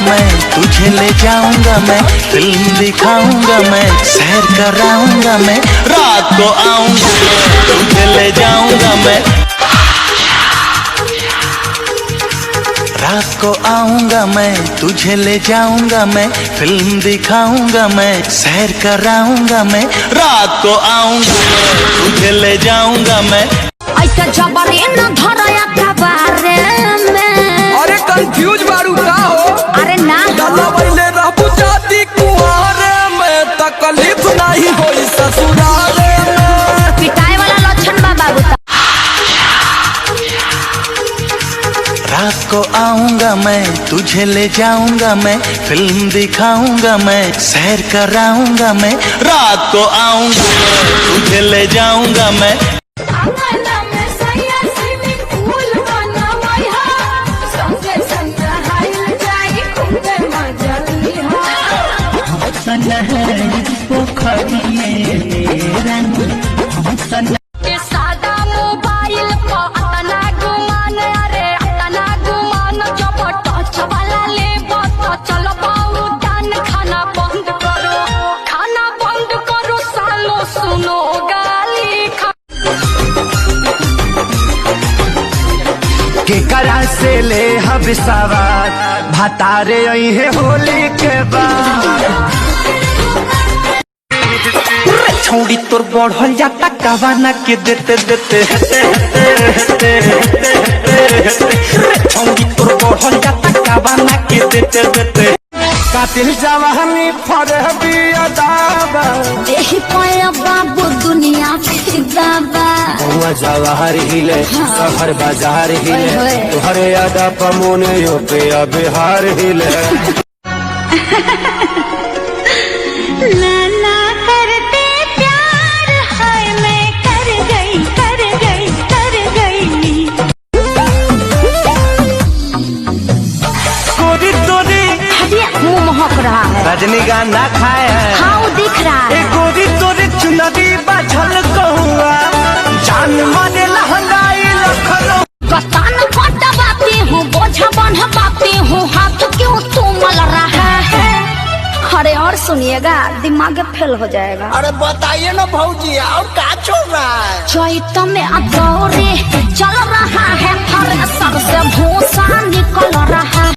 मैं, तुझे ले जाऊंगा मैं, फिल्म दिखाऊंगा मैं, सैर कराऊंगा मैं, रात को आऊंगा मैं, तुझे ले जाऊंगा मैं, रात को आऊंगा मैं, तुझे ले जाऊंगा मैं, फिल्म दिखाऊंगा मैं, सैर कराऊंगा मैं, रात को आऊंगा मैं, तुझे ले जाऊंगा मैं। ऐसे जबरी न धरया कबारे में। अरे कंफ्यूज बारू का हो? अरे ना गला पहले रहबू जाती कुआरे में, तकलीफ नहीं होई ससुराले में। पिटाई वाला लक्षण बा बाबू। रात को आऊंगा मैं, तुझे ले जाऊंगा मैं, फिल्म दिखाऊंगा मैं, सैर कराऊंगा मैं, रात को आऊंगा मैं, तुझे ले जाऊंगा मैं। सादा मोबाइल पर अतना गुमान, अरे अतना गुमान, जब टच वाला ले तो चलो बाऊ दान। खाना बंद करो, खाना बंद करो सालो, सुनो गाली। केकरा से ले हब सवार, भातारे आई है होली के बाद। छौड़ी तोर बढ़ल जाता कवाना के देते देते, छौड़ी तोर बढ़ल जाता कवाना के देते देते। कातिल जवानी फरहबी अदाबा, देही पाया बाबू दुनिया फिदा बा। हुआ जवाहर हिले शहर बाजार हिले, तुहरे यादा पमोने यो पे बिहार हिले। नाना करते प्यार है, मैं कर गई कर गई कर गई। गोरी तोरी मुंह महक रहा है। रजनीगंधा खाए है, हाँ वो दिख रहा है। गोरी तोरी चुनरी बाझल कहुआ, जान मारे लहंगाई लखनऊ। कतान कटवाती हूँ, बोझा बंधवाती हूँ, हाथ क्यों तू मल रहा है? अरे और सुनिएगा, दिमाग फेल हो जाएगा। अरे बताइए ना भौजी, और क्या चल रहा है? चैत में अतौरे चल रहा है, हर सर से भूसा निकल रहा